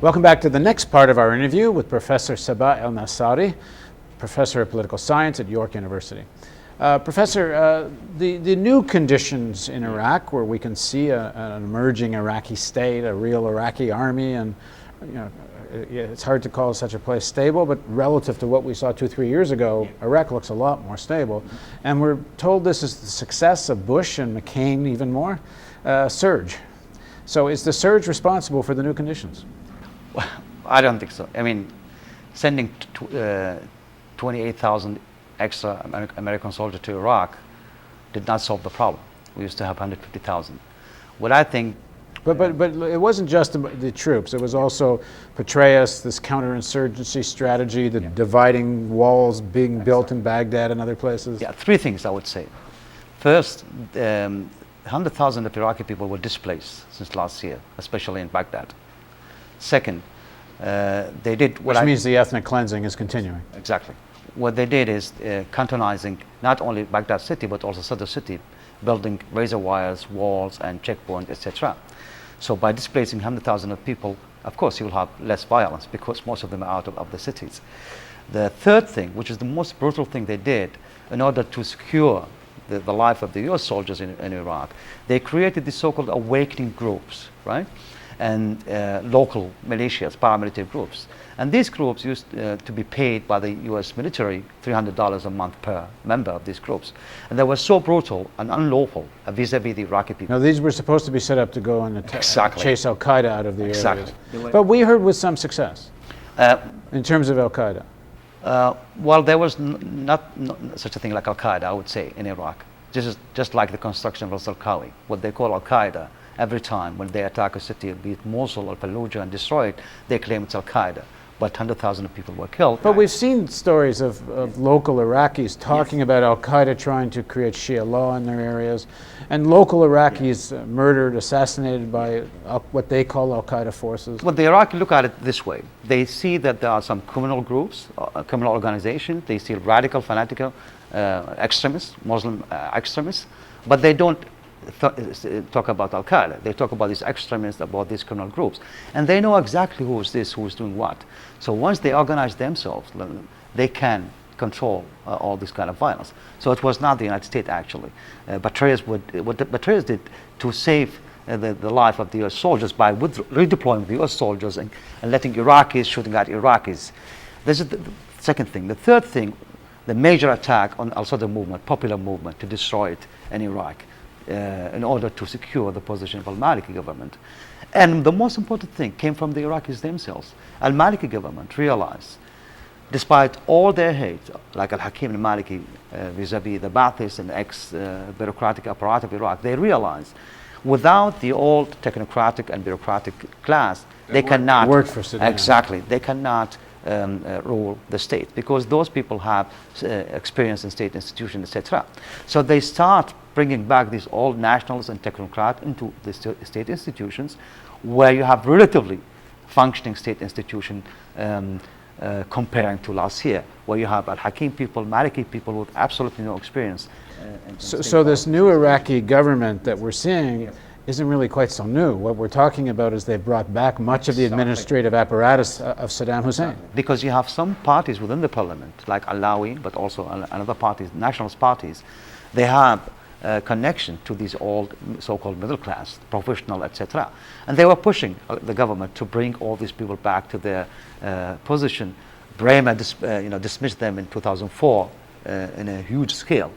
Welcome back to the next part of our interview with Professor Sabah al-Nasseri, Professor of Political Science at York University. Professor, the new conditions in Iraq, where we can see an emerging Iraqi state, a real Iraqi army, and it's hard to call such a place stable, but relative to what we saw 2-3 years ago, Iraq looks a lot more stable. And we're told this is the success of Bush and McCain even more, surge. So is the surge responsible for the new conditions? Well, I don't think so. I mean, sending 28,000 extra American soldiers to Iraq did not solve the problem. We used to have 150,000. What I think... But it wasn't just the troops. It was also Petraeus, this counterinsurgency strategy, the dividing walls being built in Baghdad and other places. Yeah, three things I would say. First, 100,000 of Iraqi people were displaced since last year, especially in Baghdad. Second, they did what Which means the ethnic cleansing is continuing. Exactly. What they did is cantonizing not only Baghdad city, but also Sadr city, building razor wires, walls, and checkpoints, etc. So by displacing 100,000 of people, of course you will have less violence because most of them are out of the cities. The third thing, which is the most brutal thing they did, in order to secure the life of the US soldiers in Iraq, they created these so-called awakening groups, right? And local militias, paramilitary groups. And these groups used to be paid by the US military $300 a month per member of these groups. And they were so brutal and unlawful vis-a-vis the Iraqi people. Now these were supposed to be set up to go and chase al-Qaeda out of the Exactly. areas. But we heard with some success in terms of al-Qaeda. Well, there was not such a thing like al-Qaeda, I would say, in Iraq. This is just like the construction of al-Zarqawi. What they call al-Qaeda, every time when they attack a city, be it Mosul or Fallujah, and destroy it, they claim it's al-Qaeda. But 100,000 people were killed. But we've seen stories of local Iraqis talking about al-Qaeda trying to create Shia law in their areas, and local Iraqis murdered, assassinated by what they call al-Qaeda forces. Well, the Iraqi look at it this way. They see that there are some criminal groups, criminal organizations. They see radical, fanatical extremists, Muslim extremists, but they don't talk about al-Qaeda. They talk about these extremists, about these criminal groups. And they know exactly who is this, who is doing what. So once they organize themselves, they can control all this kind of violence. So it was not the United States, actually. What Petraeus did to save the life of the US soldiers by redeploying the US soldiers and letting Iraqis shooting at Iraqis. This is the second thing. The third thing, the major attack on al-Sadr movement, popular movement, to destroy it in Iraq. In order to secure the position of al-Maliki government. And the most important thing came from the Iraqis themselves. Al-Maliki government realized, despite all their hate, like al-Hakim al-Maliki vis-a-vis the Ba'athists and ex-bureaucratic apparatus of Iraq, they realized without the old technocratic and bureaucratic class, they cannot work for Saddam. Exactly, they cannot rule the state because those people have experience in state institutions, etc. So they start bringing back these old nationals and technocrats into the state institutions, where you have relatively functioning state institution comparing to last year, where you have al-Hakim people, Maliki people with absolutely no experience. So this new Iraqi government that we're seeing isn't really quite so new. What we're talking about is they brought back much of the administrative apparatus of Saddam Hussein. Because you have some parties within the parliament, like Alawi, but also another parties, nationalist parties, they have a connection to these old so-called middle class, professional, etc. And they were pushing the government to bring all these people back to their position. Bremer dismissed them in 2004 in a huge scale.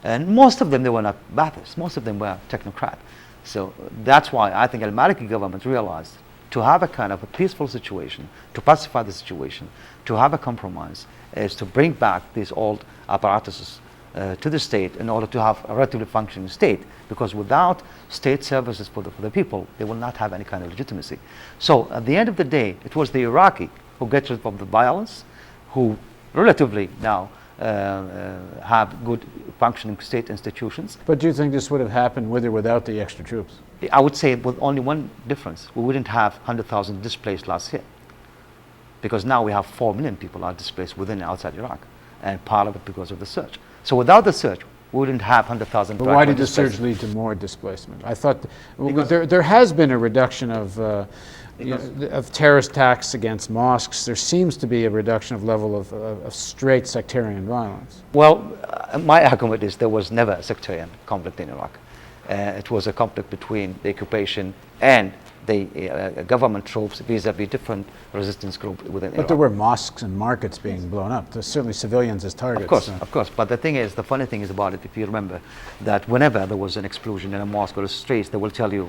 And most of them, they were not Ba'athists. Most of them were technocrats. So that's why I think al-Maliki government realized to have a kind of a peaceful situation, to pacify the situation, to have a compromise, is to bring back these old apparatuses to the state in order to have a relatively functioning state, because without state services for the people, they will not have any kind of legitimacy. So at the end of the day, it was the Iraqi who gets rid of the violence, who relatively now have good functioning state institutions. But do you think this would have happened with or without the extra troops? I would say with only one difference. We wouldn't have 100,000 displaced last year, because now we have 4 million people are displaced within and outside Iraq, and part of it because of the surge. So without the surge, we wouldn't have 100,000. But why did the surge lead to more displacement? I thought there has been a reduction of of terrorist attacks against mosques, there seems to be a reduction of level of straight sectarian violence. Well, my argument is there was never a sectarian conflict in Iraq. It was a conflict between the occupation and the government troops vis-a-vis different resistance groups within Iraq. But there were mosques and markets being blown up. There's certainly civilians as targets. Of course. But the thing is, the funny thing is about it, if you remember, that whenever there was an explosion in a mosque or a street, they will tell you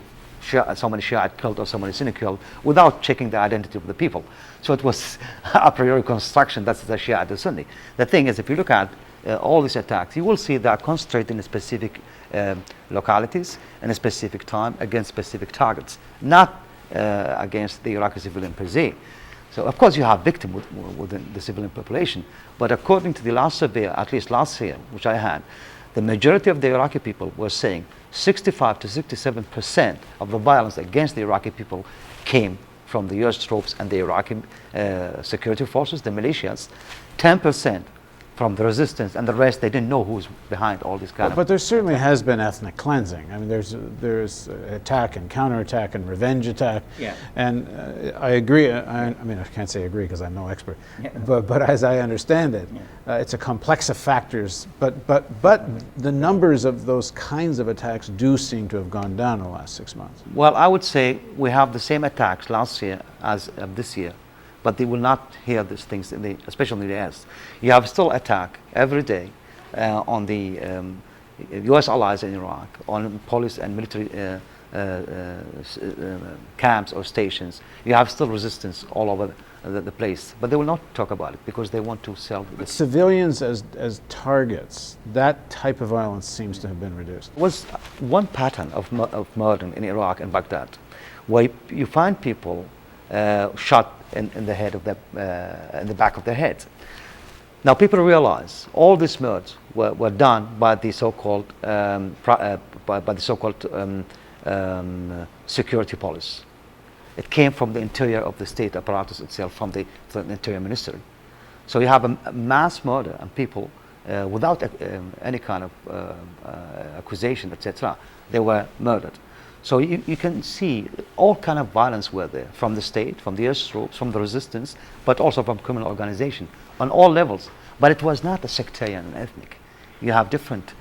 somebody Shiite killed or somebody Sunni killed without checking the identity of the people. So it was a priori construction, that's the Shiite or Sunni. The thing is, if you look at all these attacks, you will see they are concentrated in specific localities in a specific time against specific targets, not against the Iraqi civilian per se. So of course you have victims within the civilian population, but according to the last survey, at least last year, which I had, the majority of the Iraqi people were saying 65 to 67% of the violence against the Iraqi people came from the US troops and the Iraqi security forces, the militias, 10% from the resistance, and the rest, they didn't know who's behind all this kind of... But there certainly has been ethnic cleansing. I mean, there's attack and counterattack and revenge attack. Yeah. And I agree, I mean, I can't say agree because I'm no expert, but as I understand it, it's a complex of factors, but the numbers of those kinds of attacks do seem to have gone down in the last 6 months. Well, I would say we have the same attacks last year as this year, but they will not hear these things, especially in the US. You have still attack every day on the US allies in Iraq, on police and military camps or stations. You have still resistance all over the place, but they will not talk about it because they want to sell. But civilians as targets, that type of violence seems to have been reduced. There was one pattern of murder in Iraq and Baghdad, where you find people shot in the head of in the back of their heads. Now people realize all these murders were done by the so-called security police. It came from the interior of the state apparatus itself, from the interior ministry. So you have a mass murder and people without any kind of accusation, etc. They were murdered. So you can see all kind of violence were there, from the state, from the US troops, from the resistance, but also from criminal organization on all levels. But it was not a sectarian and ethnic. You have different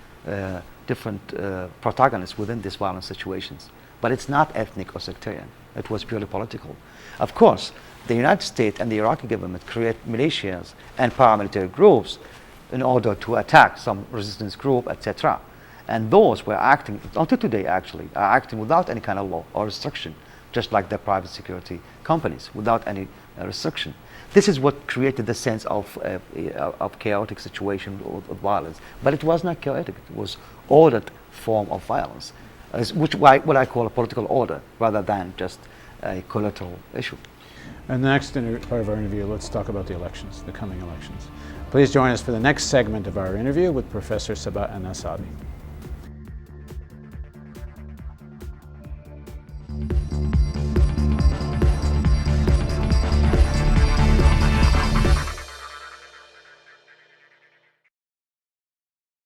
protagonists within these violent situations. But it's not ethnic or sectarian. It was purely political. Of course, the United States and the Iraqi government create militias and paramilitary groups in order to attack some resistance group, etc. And those were acting, until today actually, are acting without any kind of law or restriction, just like the private security companies, without any restriction. This is what created the sense of chaotic situation of violence. But it was not chaotic, it was ordered form of violence, what I call a political order, rather than just a collateral issue. And the next part of our interview, let's talk about the elections, the coming elections. Please join us for the next segment of our interview with Professor Sabah al-Nasseri.